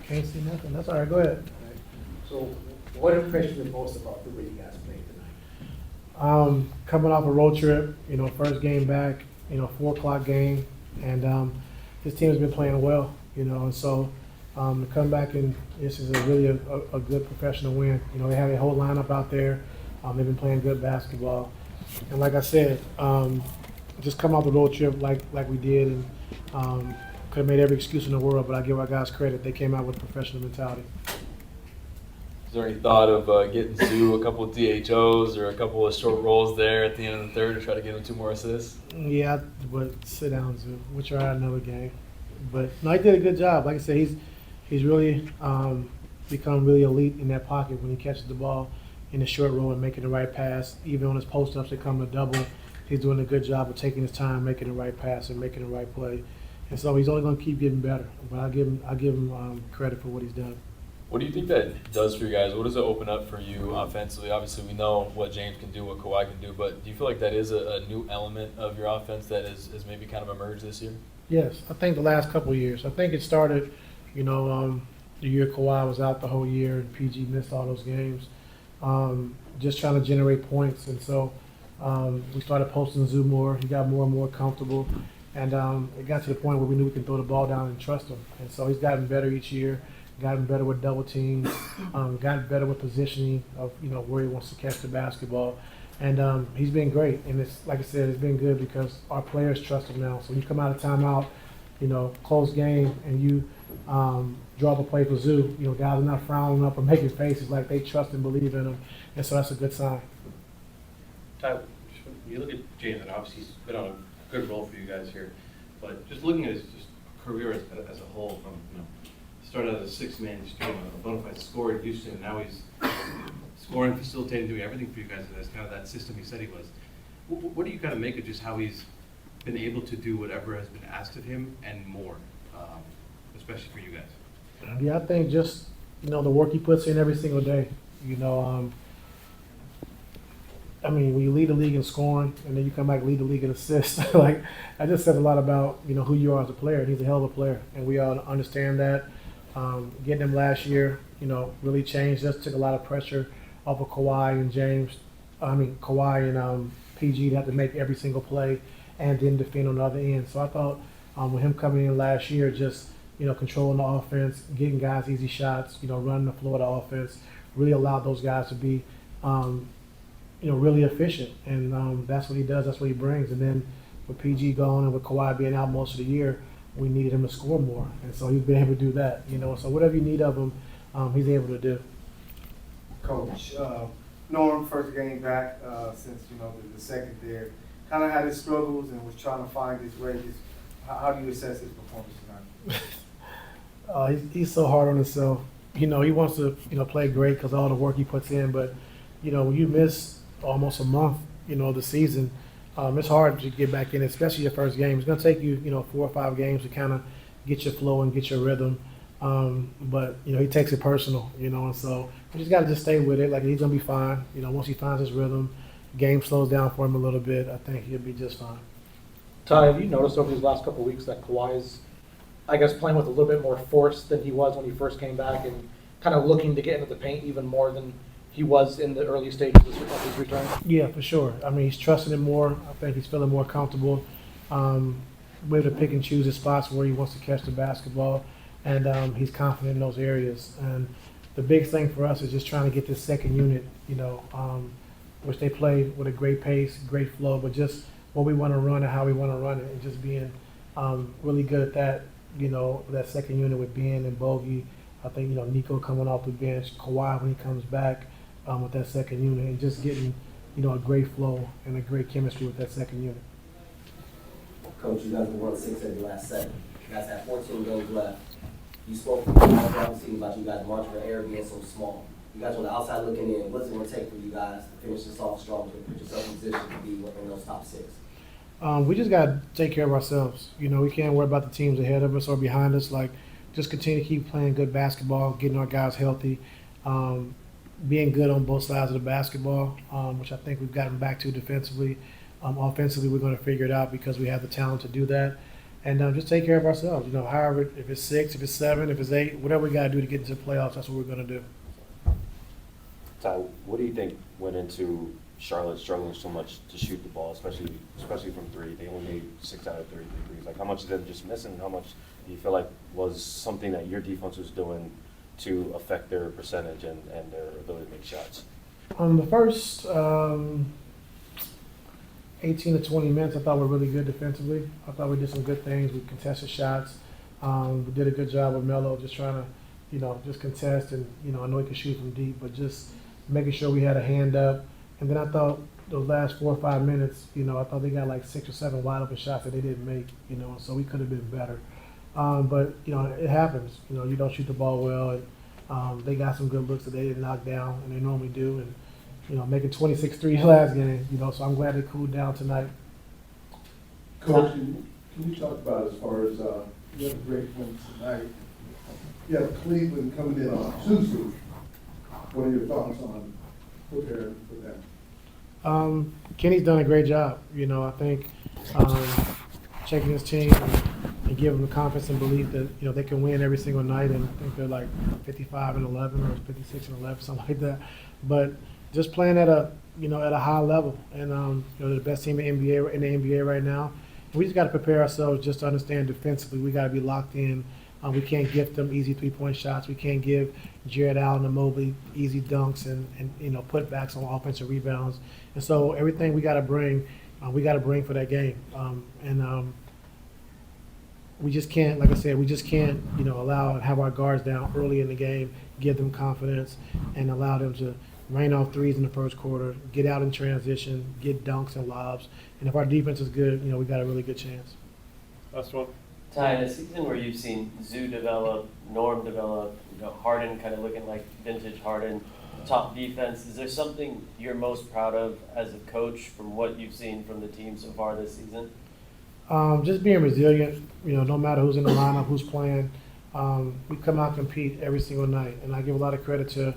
Can't see nothing. That's all right. Go ahead. So what impressed you the most about the way you guys played tonight? Coming off a road trip, first game back, 4 o'clock game, and this team has been playing well, and so to come back and this is really a good professional win. They have a whole lineup out there. They've been playing good basketball, and like I said, just come off the road trip like we did, and could have made every excuse in the world, but I give our guys credit. They came out with a professional mentality. Is there any thought of getting Zoo a couple of DHOs or a couple of short rolls there at the end of the third to try to get him 2 more assists? Yeah, but sit down, Zoo. We'll try another game. But no, he did a good job. Like I said, he's really become really elite in that pocket when he catches the ball in the short roll and making the right pass. Even on his post-ups that come to double, he's doing a good job of taking his time, making the right pass and making the right play. And so he's only going to keep getting better. But I give him credit for what he's done. What do you think that does for you guys? What does it open up for you offensively? Obviously, we know what James can do, what Kawhi can do, but do you feel like that is a new element of your offense that has maybe kind of emerged this year? Yes, I think the last couple of years. I think it started, the year Kawhi was out the whole year and PG missed all those games, just trying to generate points. And so we started posting Zoo more. He got more and more comfortable. And it got to the point where we knew we could throw the ball down and trust him. And so he's gotten better each year. Gotten better with double teams, gotten better with positioning of where he wants to catch the basketball, and he's been great. And it's like I said, it's been good because our players trust him now. So when you come out of timeout, close game, and you draw up a play for Zoo, guys are not frowning up or making faces, like they trust and believe in him, and so that's a good sign. Ty, when you look at James, and obviously he's been on a good role for you guys here, but just looking at his career as a whole, from started as a 6-man, just doing a bona fide scorer in Houston, and now he's scoring, facilitating, doing everything for you guys. That's kind of that system he said he was. What do you kind of make of just how he's been able to do whatever has been asked of him and more, especially for you guys? Yeah, I think just the work he puts in every single day. When you lead the league in scoring and then you come back and lead the league in assists, like that just says a lot about who you are as a player. He's a hell of a player, and we all understand that. Getting him last year, really changed us, took a lot of pressure off of Kawhi and James. Kawhi and PG to have to make every single play and then defend on the other end. So I thought with him coming in last year, just controlling the offense, getting guys easy shots, running the floor of the offense, really allowed those guys to be, really efficient. And that's what he does. That's what he brings. And then with PG gone and with Kawhi being out most of the year, we needed him to score more, and so he's been able to do that. So whatever you need of him, he's able to do. Coach, Norm, first game back since the second there, kind of had his struggles and was trying to find his way. How do you assess his performance tonight? He's so hard on himself. He wants to play great because of all the work he puts in, but when you miss almost a month, the season. It's hard to get back in, especially your first game. It's going to take you, 4 or 5 games to kind of get your flow and get your rhythm. But he takes it personal, and so we just got to stay with it. Like he's going to be fine. Once he finds his rhythm, game slows down for him a little bit. I think he'll be just fine. Ty, have you noticed over these last couple of weeks that Kawhi is, playing with a little bit more force than he was when he first came back and kind of looking to get into the paint even more than he was in the early stages of his return? Yeah, for sure. He's trusting it more. I think he's feeling more comfortable. Able to pick and choose his spots where he wants to catch the basketball, and he's confident in those areas. And the big thing for us is just trying to get this second unit, which they play with a great pace, great flow, but just what we want to run and how we want to run it, and just being really good at that. That second unit with Ben and Bogey. I think Nico coming off the bench, Kawhi when he comes back. With that second unit, and just getting, a great flow and a great chemistry with that second unit. Coach, you guys won 6 of the last 7. You guys have 14 games left. You spoke to obviously about you guys marching for air being so small. You guys on the outside looking in, what's it going to take for you guys to finish this off strong, to put yourself in position to be in those top 6? We just got to take care of ourselves. We can't worry about the teams ahead of us or behind us. Like, just continue to keep playing good basketball, getting our guys healthy. Being good on both sides of the basketball, which I think we've gotten back to defensively. Offensively, we're going to figure it out because we have the talent to do that. and just take care of ourselves. However, if it's 6, if it's 7, if it's 8, whatever we got to do to get into the playoffs, that's what we're going to do. Ty, what do you think went into Charlotte struggling so much to shoot the ball, especially from three? They only made 6 out of 33 threes. Like, how much of them just missing? How much do you feel like was something that your defense was doing to affect their percentage and their ability to make shots? The first 18 to 20 minutes, I thought were really good defensively. I thought we did some good things. We contested shots. We did a good job with LaMelo just trying to, just contest. And, I know he can shoot from deep, but just making sure we had a hand up. And then I thought those last 4 or 5 minutes, I thought they got like 6 or 7 wide open shots that they didn't make, so we could have been better. But, it happens. You don't shoot the ball well. And they got some good looks that they didn't knock down, and they normally do. And, making 26 threes last game, so I'm glad they cooled down tonight. Coach, can you talk about as far as, you had a great win tonight. You have Cleveland coming in on Tuesday. What are your thoughts on preparing for that? Kenny's done a great job. I think checking his team and giving them the confidence and belief that they can win every single night. And I think they're like 55-11 or 56-11, something like that. But just playing at a high level, and they're the best team in the NBA right now. And we just got to prepare ourselves just to understand defensively. We got to be locked in. We can't gift them easy 3-point shots. We can't give Jared Allen and Mobley easy dunks and putbacks on offensive rebounds. And so everything we got to bring for that game. We just can't, like I said, have our guards down early in the game, give them confidence, and allow them to rain off threes in the first quarter, get out in transition, get dunks and lobs. And if our defense is good, we got a really good chance. Last one. Ty, in a season where you've seen Zoo develop, Norm develop, Harden kind of looking like vintage Harden, top defense, is there something you're most proud of as a coach from what you've seen from the team so far this season? Just being resilient, no matter who's in the lineup, who's playing. We come out and compete every single night. And I give a lot of credit to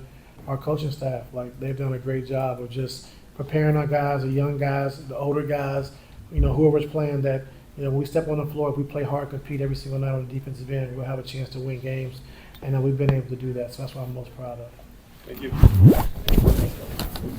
our coaching staff. Like, they've done a great job of just preparing our guys, the young guys, the older guys, whoever's playing that, when we step on the floor, if we play hard, compete every single night on the defensive end, we'll have a chance to win games. And we've been able to do that. So that's what I'm most proud of. Thank you.